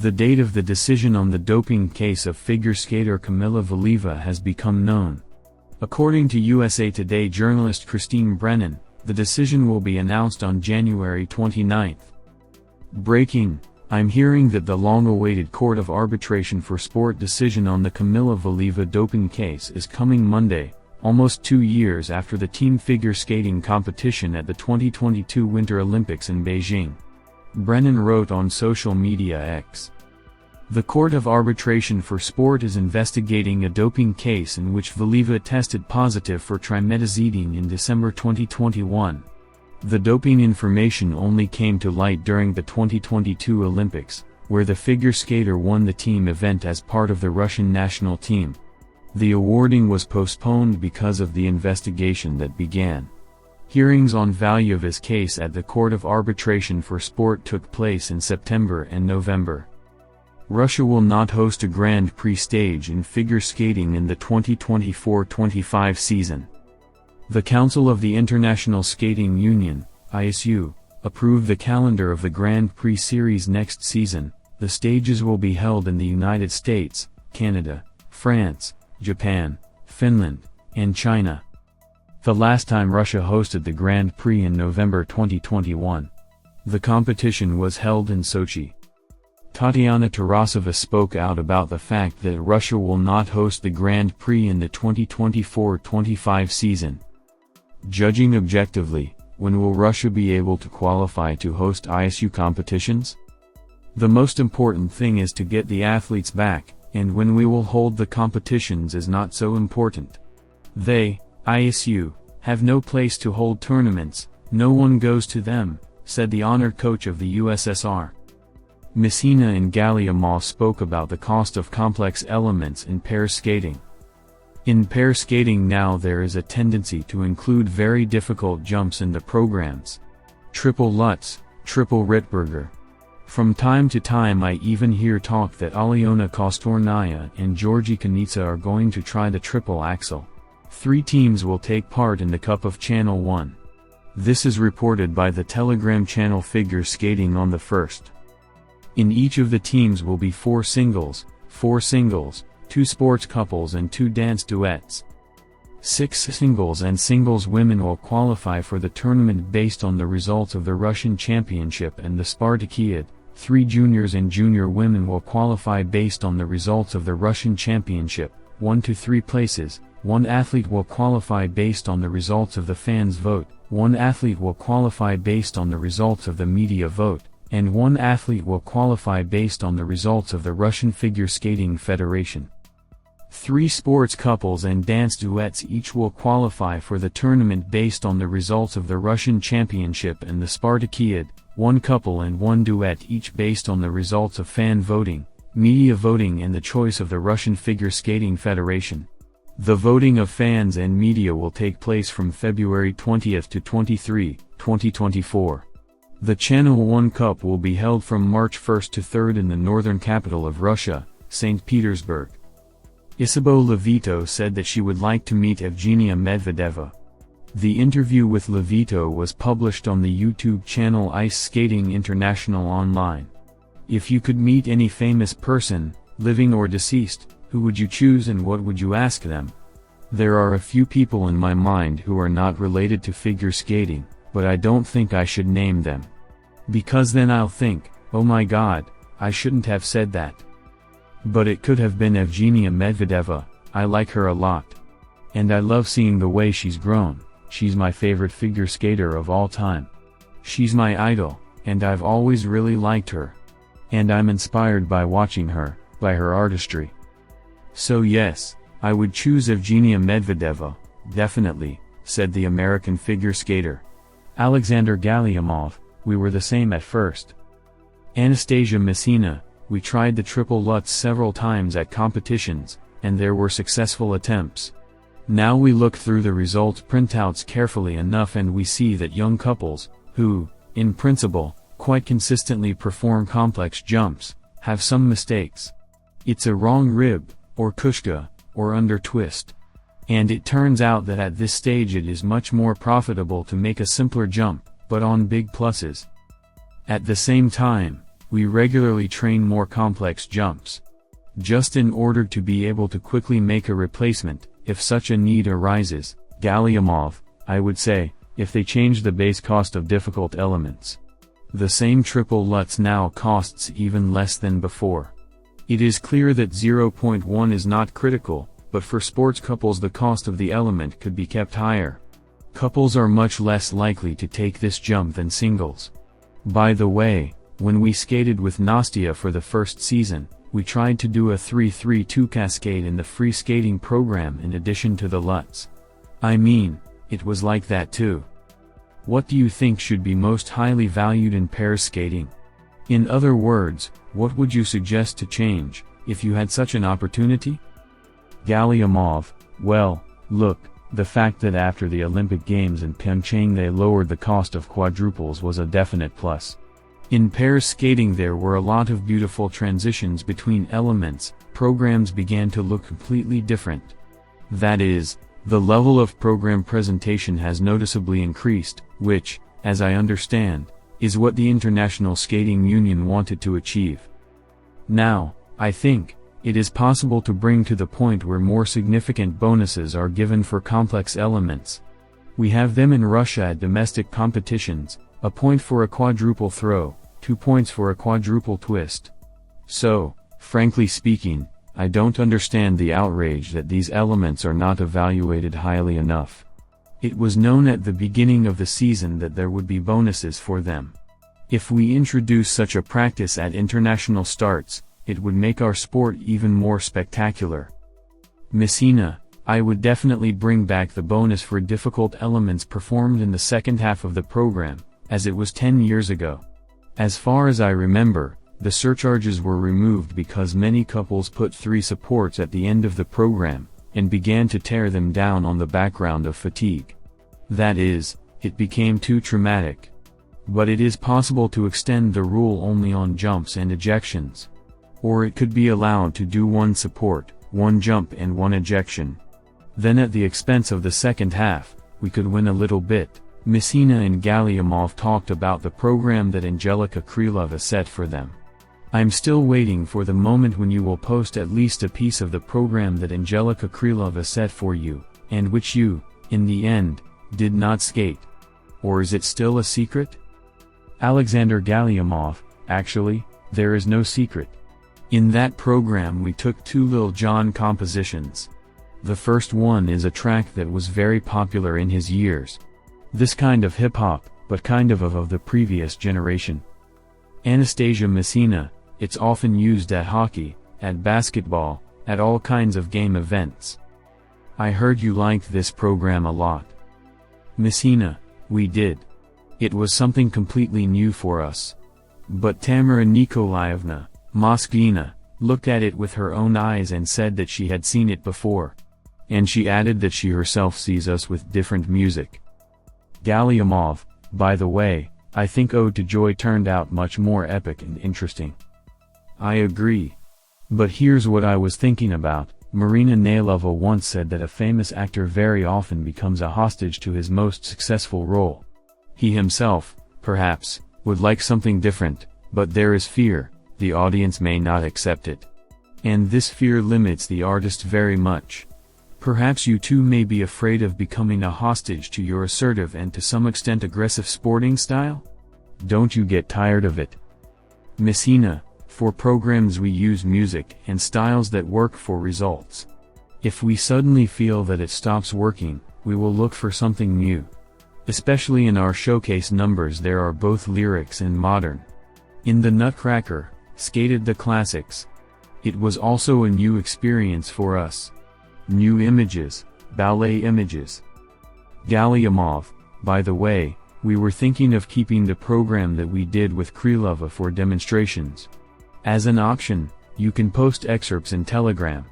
The date of the decision on the doping case of figure skater Kamila Valieva has become known. According to USA Today journalist Christine Brennan, the decision will be announced on January 29. Breaking: I'm hearing that the long-awaited Court of Arbitration for Sport decision on the Kamila Valieva doping case is coming Monday, almost 2 years after the team figure skating competition at the 2022 Winter Olympics in Beijing. Brennan wrote on social media X. The Court of Arbitration for Sport is investigating a doping case in which Valieva tested positive for trimetazidine in December 2021. The doping information only came to light during the 2022 Olympics, where the figure skater won the team event as part of the Russian national team. The awarding was postponed because of the investigation that began. Hearings on Valieva's case at the Court of Arbitration for Sport took place in September and November. Russia will not host a Grand Prix stage in figure skating in the 2024-25 season. The Council of the International Skating Union, ISU, approved the calendar of the Grand Prix series next season. The stages will be held in the United States, Canada, France, Japan, Finland, and China. The last time Russia hosted the Grand Prix in November 2021. The competition was held in Sochi. Tatiana Tarasova spoke out about the fact that Russia will not host the Grand Prix in the 2024-25 season. Judging objectively, when will Russia be able to qualify to host ISU competitions? The most important thing is to get the athletes back, and when we will hold the competitions is not so important. They, ISU, have no place to hold tournaments, no one goes to them, said the honored coach of the USSR. Messina and Valieva spoke about the cost of complex elements in pair skating. In pair skating now there is a tendency to include very difficult jumps in the programs. Triple Lutz, triple Rittberger. From time to time I even hear talk that Aliona Kostornaya and Georgi Kanitsa are going to try the triple axel. 3 teams will take part in the Cup of Channel 1. This is reported by the Telegram channel Figure Skating on the 1st. In each of the teams will be 4 singles, 2 sports couples and 2 dance duets. 6 singles and singles women will qualify for the tournament based on the results of the Russian Championship and the Spartakiad. 3 juniors and junior women will qualify based on the results of the Russian Championship, 1 to 3 places. 1 athlete will qualify based on the results of the fans' vote, 1 athlete will qualify based on the results of the media vote, and 1 athlete will qualify based on the results of the Russian Figure Skating Federation. 3 sports couples and dance duets each will qualify for the tournament based on the results of the Russian Championship and the Spartakiad, 1 couple and 1 duet each based on the results of fan voting, media voting and the choice of the Russian Figure Skating Federation. The voting of fans and media will take place from February 20 to 23, 2024. The Channel 1 Cup will be held from March 1 to 3 in the northern capital of Russia, St. Petersburg. Isabeau Levito said that she would like to meet Evgenia Medvedeva. The interview with Levito was published on the YouTube channel Ice Skating International Online. If you could meet any famous person, living or deceased, who would you choose and what would you ask them? There are a few people in my mind who are not related to figure skating, but I don't think I should name them. Because then I'll think, oh my god, I shouldn't have said that. But it could have been Evgenia Medvedeva. I like her a lot. And I love seeing the way she's grown. She's my favorite figure skater of all time. She's my idol, and I've always really liked her. And I'm inspired by watching her, by her artistry. So yes, I would choose Evgenia Medvedeva, definitely, said the American figure skater. Alexander Galiamov, we were the same at first. Anastasia Messina, we tried the triple Lutz several times at competitions, and there were successful attempts. Now we look through the results printouts carefully enough and we see that young couples, who, in principle, quite consistently perform complex jumps, have some mistakes. It's a wrong rib, or kushka, or under twist. And it turns out that at this stage it is much more profitable to make a simpler jump, but on big pluses. At the same time, we regularly train more complex jumps. Just in order to be able to quickly make a replacement, if such a need arises, Galiamov, I would say, if they change the base cost of difficult elements. The same triple Lutz now costs even less than before. It is clear that 0.1 is not critical, but for sports couples the cost of the element could be kept higher. Couples are much less likely to take this jump than singles. By the way, when we skated with Nastia for the first season, we tried to do a 3-3-2 cascade in the free skating program in addition to the Lutz. I mean, it was like that too. What do you think should be most highly valued in pairs skating? In other words, what would you suggest to change, if you had such an opportunity? Galiamov, well, look, the fact that after the Olympic Games in Pyeongchang they lowered the cost of quadruples was a definite plus. In pairs skating there were a lot of beautiful transitions between elements, programs began to look completely different. That is, the level of program presentation has noticeably increased, which, as I understand, is what the International Skating Union wanted to achieve. Now, I think, it is possible to bring to the point where more significant bonuses are given for complex elements. We have them in Russia at domestic competitions, a point for a quadruple throw, 2 points for a quadruple twist. So, frankly speaking, I don't understand the outrage that these elements are not evaluated highly enough. It was known at the beginning of the season that there would be bonuses for them. If we introduce such a practice at international starts, it would make our sport even more spectacular. Messina, I would definitely bring back the bonus for difficult elements performed in the second half of the program, as it was 10 years ago. As far as I remember, the surcharges were removed because many couples put 3 supports at the end of the program, and began to tear them down on the background of fatigue. That is, it became too traumatic. But it is possible to extend the rule only on jumps and ejections. Or it could be allowed to do 1 support, 1 jump and 1 ejection. Then at the expense of the second half, we could win a little bit. Messina and Galiamov talked about the program that Angelika Krylova set for them. I'm still waiting for the moment when you will post at least a piece of the program that Angelika Krylova set for you, and which you, in the end, did not skate. Or is it still a secret? Alexander Galiamov, actually, there is no secret. In that program we took 2 Lil Jon compositions. The first one is a track that was very popular in his years. This kind of hip-hop, but kind of the previous generation. Anastasia Messina, it's often used at hockey, at basketball, at all kinds of game events. I heard you liked this program a lot. Messina, we did. It was something completely new for us. But Tamara Nikolaevna, Moskvina, looked at it with her own eyes and said that she had seen it before. And she added that she herself sees us with different music. Galiamov, by the way, I think Ode to Joy turned out much more epic and interesting. I agree. But here's what I was thinking about. Marina Nailova once said that a famous actor very often becomes a hostage to his most successful role. He himself, perhaps, would like something different, but there is fear, the audience may not accept it. And this fear limits the artist very much. Perhaps you too may be afraid of becoming a hostage to your assertive and to some extent aggressive sporting style? Don't you get tired of it? Messina, for programs we use music and styles that work for results. If we suddenly feel that it stops working, we will look for something new. Especially in our showcase numbers there are both lyrics and modern. In the Nutcracker, skated the classics. It was also a new experience for us. New images, ballet images. Galiamov, by the way, we were thinking of keeping the program that we did with Krylova for demonstrations. As an option, you can post excerpts in Telegram,